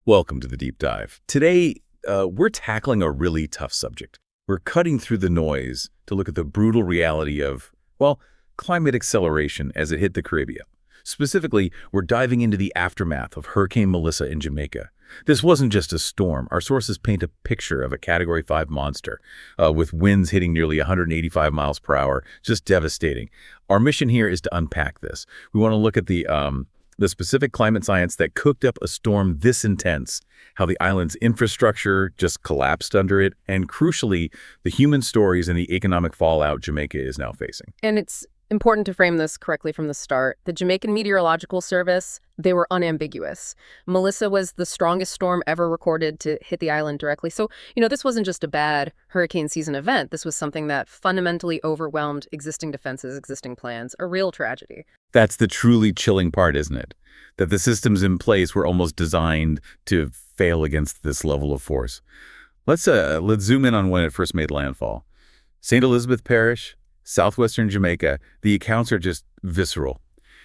Welcome to the Deep Dive. Today, we're tackling a really tough subject. We're cutting through the noise to look at the brutal reality of, well, climate acceleration as it hit the Caribbean. Specifically, we're diving into the aftermath of Hurricane Melissa in Jamaica. This wasn't just a storm. Our sources paint a picture of a Category 5 monster, with winds hitting nearly 185 miles per hour, just devastating. Our mission here is to unpack this. We want to look at the specific climate science that cooked up a storm this intense, how the island's infrastructure just collapsed under it, and crucially, the human stories and the economic fallout Jamaica is now facing. And it's important to frame this correctly from the start. The Jamaican Meteorological Service, they were unambiguous. Melissa was the strongest storm ever recorded to hit the island directly. So, this wasn't just a bad hurricane season event. This was something that fundamentally overwhelmed existing defenses, existing plans, a real tragedy. That's the truly chilling part, isn't it? That the systems in place were almost designed to fail against this level of force. Let's zoom in on when it first made landfall. St. Elizabeth Parish, southwestern Jamaica, the accounts are just visceral.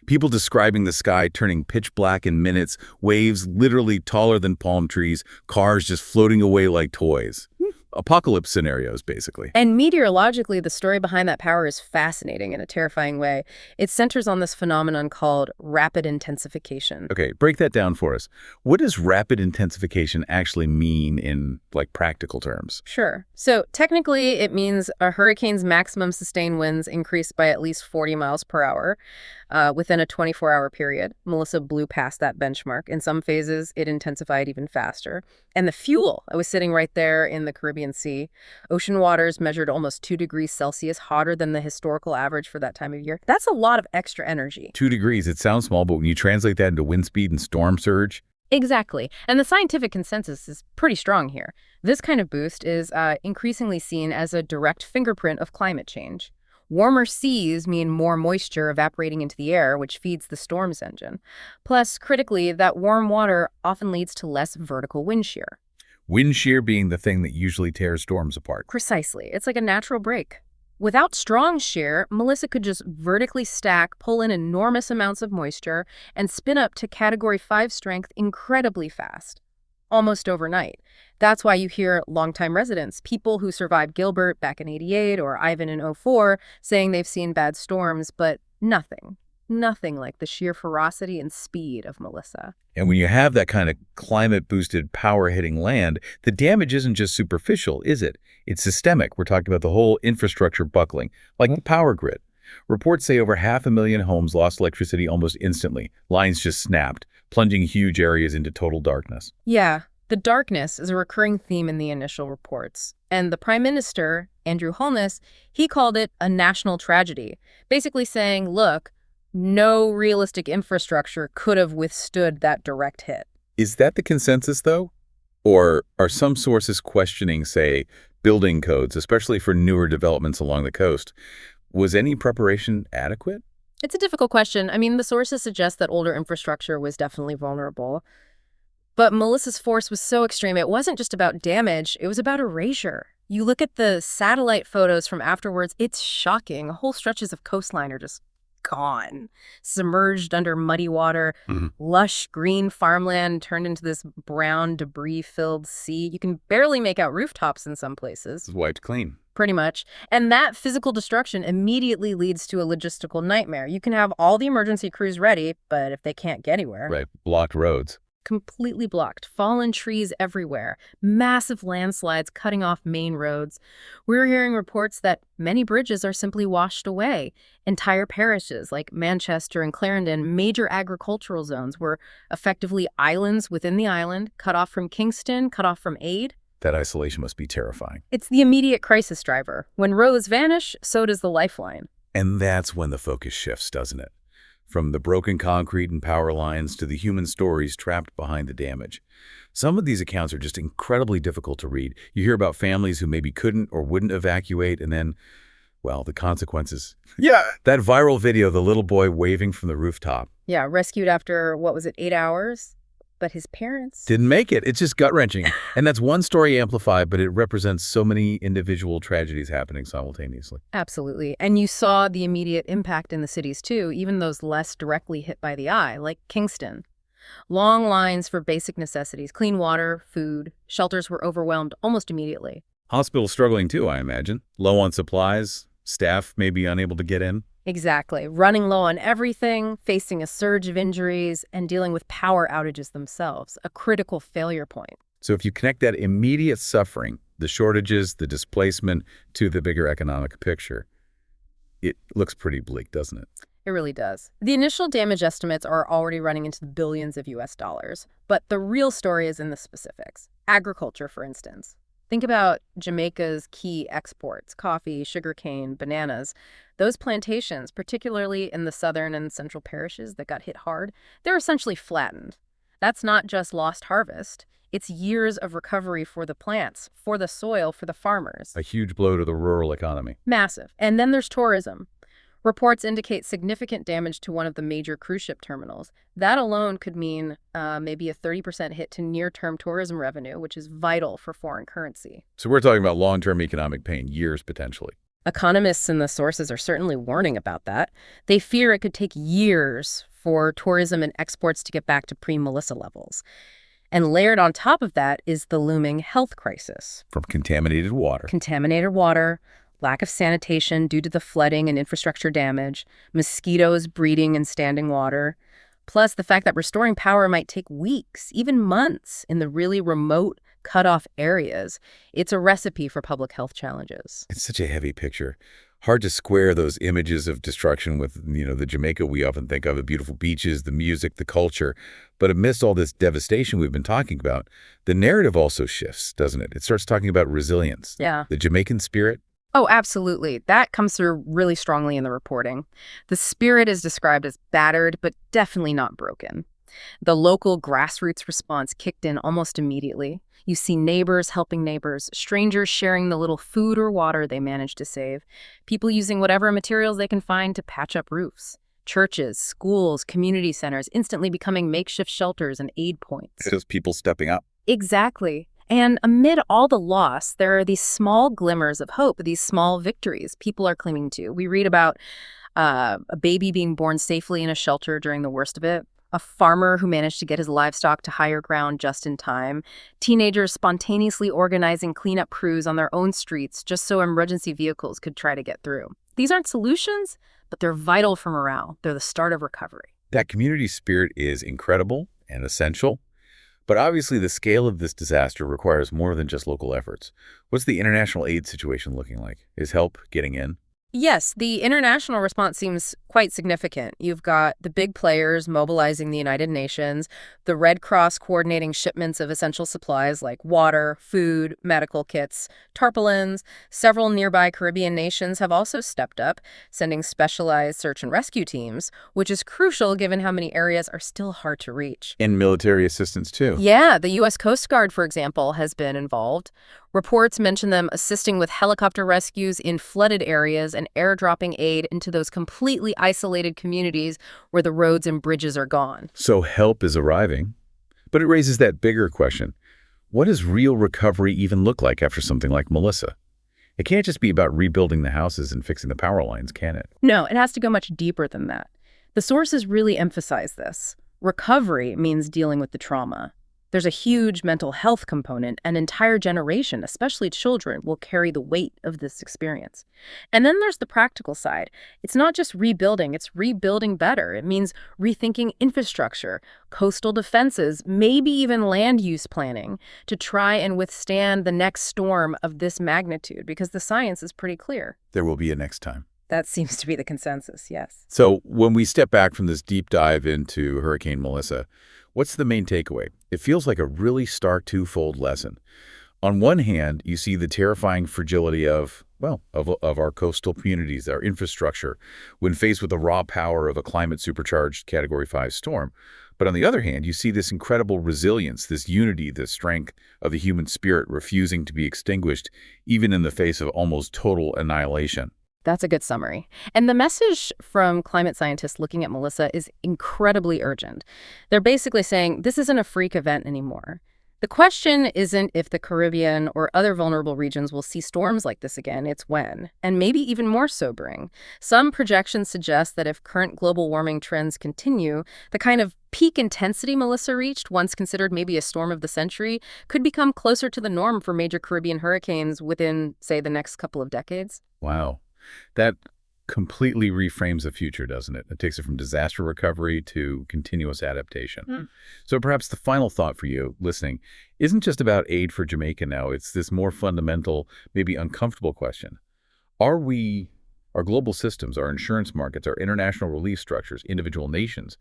People describing the sky turning pitch black in minutes, waves literally taller than palm trees, cars just floating away like toys. Apocalypse scenarios, basically. And meteorologically, the story behind that power is fascinating in a terrifying way. It centers on this phenomenon called rapid intensification. Okay, break that down for us. What does rapid intensification actually mean in, practical terms? Sure. So technically, it means a hurricane's maximum sustained winds increased by at least 40 miles per hour within a 24-hour period. Melissa blew past that benchmark. In some phases, it intensified even faster. And the fuel, I was sitting right there in the Caribbean Sea. Ocean waters measured almost 2 degrees Celsius hotter than the historical average for that time of year. That's a lot of extra energy. 2 degrees, it sounds small, but when you translate that into wind speed and storm surge... Exactly. And the scientific consensus is pretty strong here. This kind of boost is increasingly seen as a direct fingerprint of climate change. Warmer seas mean more moisture evaporating into the air, which feeds the storm's engine. Plus, critically, that warm water often leads to less vertical wind shear. Wind shear being the thing that usually tears storms apart. Precisely. It's like a natural break. Without strong shear, Melissa could just vertically stack, pull in enormous amounts of moisture, and spin up to Category 5 strength incredibly fast. Almost overnight. That's why you hear longtime residents, people who survived Gilbert back in '88 or Ivan in '04, saying they've seen bad storms, but nothing like the sheer ferocity and speed of Melissa. And when you have that kind of climate-boosted power hitting land, the damage isn't just superficial, is it? It's systemic. We're talking about the whole infrastructure buckling, like the power grid. Reports say over 500,000 homes lost electricity almost instantly. Lines just snapped, plunging huge areas into total darkness. Yeah, the darkness is a recurring theme in the initial reports. And the Prime Minister, Andrew Holness, he called it a national tragedy, basically saying, look, no realistic infrastructure could have withstood that direct hit. Is that the consensus, though? Or are some sources questioning, say, building codes, especially for newer developments along the coast? Was any preparation adequate? It's a difficult question. I mean, the sources suggest that older infrastructure was definitely vulnerable. But Melissa's force was so extreme, it wasn't just about damage, it was about erasure. You look at the satellite photos from afterwards, it's shocking. Whole stretches of coastline are just gone, submerged under muddy water. Lush green farmland turned into this brown debris-filled sea. You can barely make out rooftops in some places. It's wiped clean. Pretty much. And that physical destruction immediately leads to a logistical nightmare. You can have all the emergency crews ready, but if they can't get anywhere... Right, blocked roads. Completely blocked. Fallen trees everywhere. Massive landslides cutting off main roads. We're hearing reports that many bridges are simply washed away. Entire parishes like Manchester and Clarendon, major agricultural zones, were effectively islands within the island, cut off from Kingston, cut off from aid. That isolation must be terrifying. It's the immediate crisis driver. When roads vanish, so does the lifeline. And that's when the focus shifts, doesn't it? From the broken concrete and power lines to the human stories trapped behind the damage. Some of these accounts are just incredibly difficult to read. You hear about families who maybe couldn't or wouldn't evacuate, and then, well, the consequences. Yeah, that viral video, the little boy waving from the rooftop. Yeah, rescued after, 8 hours? But his parents... didn't make it. It's just gut-wrenching. And that's one story amplified, but it represents so many individual tragedies happening simultaneously. Absolutely. And you saw the immediate impact in the cities, too, even those less directly hit by the eye, like Kingston. Long lines for basic necessities, clean water, food. Shelters were overwhelmed almost immediately. Hospitals struggling too, I imagine. Low on supplies, staff may be unable to get in. Exactly. Running low on everything, facing a surge of injuries, and dealing with power outages themselves, a critical failure point. So if you connect that immediate suffering, the shortages, the displacement, to the bigger economic picture, it looks pretty bleak, doesn't it? It really does. The initial damage estimates are already running into the billions of US dollars, but the real story is in the specifics. Agriculture, for instance. Think about Jamaica's key exports, coffee, sugarcane, bananas. Those plantations, particularly in the southern and central parishes that got hit hard, they're essentially flattened. That's not just lost harvest. It's years of recovery for the plants, for the soil, for the farmers. A huge blow to the rural economy. Massive. And then there's tourism. Reports indicate significant damage to one of the major cruise ship terminals. That alone could mean maybe a 30% hit to near-term tourism revenue, which is vital for foreign currency. So we're talking about long-term economic pain, years potentially. Economists and the sources are certainly warning about that. They fear it could take years for tourism and exports to get back to pre-Melissa levels. And layered on top of that is the looming health crisis. From contaminated water. Contaminated water, lack of sanitation due to the flooding and infrastructure damage, mosquitoes breeding in standing water, plus the fact that restoring power might take weeks, even months, in the really remote, cut-off areas. It's a recipe for public health challenges. It's such a heavy picture. Hard to square those images of destruction with, the Jamaica we often think of, the beautiful beaches, the music, the culture. But amidst all this devastation we've been talking about, the narrative also shifts, doesn't it? It starts talking about resilience. Yeah. The Jamaican spirit. Oh, absolutely. That comes through really strongly in the reporting. The spirit is described as battered, but definitely not broken. The local grassroots response kicked in almost immediately. You see neighbors helping neighbors, strangers sharing the little food or water they managed to save, people using whatever materials they can find to patch up roofs. Churches, schools, community centers instantly becoming makeshift shelters and aid points. Just people stepping up. Exactly. And amid all the loss, there are these small glimmers of hope, these small victories people are clinging to. We read about a baby being born safely in a shelter during the worst of it, a farmer who managed to get his livestock to higher ground just in time, teenagers spontaneously organizing cleanup crews on their own streets just so emergency vehicles could try to get through. These aren't solutions, but they're vital for morale. They're the start of recovery. That community spirit is incredible and essential. But obviously, the scale of this disaster requires more than just local efforts. What's the international aid situation looking like? Is help getting in? Yes, the international response seems quite significant. You've got the big players mobilizing the United Nations, the Red Cross coordinating shipments of essential supplies like water, food, medical kits, tarpaulins. Several nearby Caribbean nations have also stepped up, sending specialized search and rescue teams, which is crucial given how many areas are still hard to reach. And military assistance, too. Yeah, the U.S. Coast Guard, for example, has been involved. Reports mention them assisting with helicopter rescues in flooded areas and airdropping aid into those completely isolated communities where the roads and bridges are gone. So help is arriving. But it raises that bigger question. What does real recovery even look like after something like Melissa? It can't just be about rebuilding the houses and fixing the power lines, can it? No, it has to go much deeper than that. The sources really emphasize this. Recovery means dealing with the trauma. There's a huge mental health component. An entire generation, especially children, will carry the weight of this experience. And then there's the practical side. It's not just rebuilding, it's rebuilding better. It means rethinking infrastructure, coastal defenses, maybe even land use planning to try and withstand the next storm of this magnitude, because the science is pretty clear. There will be a next time. That seems to be the consensus, yes. So when we step back from this deep dive into Hurricane Melissa, what's the main takeaway? It feels like a really stark twofold lesson. On one hand, you see the terrifying fragility of our coastal communities, our infrastructure, when faced with the raw power of a climate-supercharged Category 5 storm. But on the other hand, you see this incredible resilience, this unity, this strength of the human spirit refusing to be extinguished, even in the face of almost total annihilation. That's a good summary. And the message from climate scientists looking at Melissa is incredibly urgent. They're basically saying this isn't a freak event anymore. The question isn't if the Caribbean or other vulnerable regions will see storms like this again, it's when, and maybe even more sobering. Some projections suggest that if current global warming trends continue, the kind of peak intensity Melissa reached, once considered maybe a storm of the century, could become closer to the norm for major Caribbean hurricanes within, say, the next couple of decades. Wow. That completely reframes the future, doesn't it? It takes it from disaster recovery to continuous adaptation. So perhaps the final thought for you listening isn't just about aid for Jamaica now. It's this more fundamental, maybe uncomfortable question. Are we, our global systems, our insurance markets, our international relief structures, individual nations,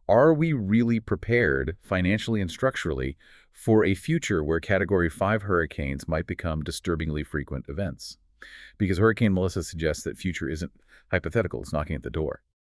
are we really prepared financially and structurally for a future where Category 5 hurricanes might become disturbingly frequent events? Because Hurricane Melissa suggests that future isn't hypothetical, it's knocking at the door.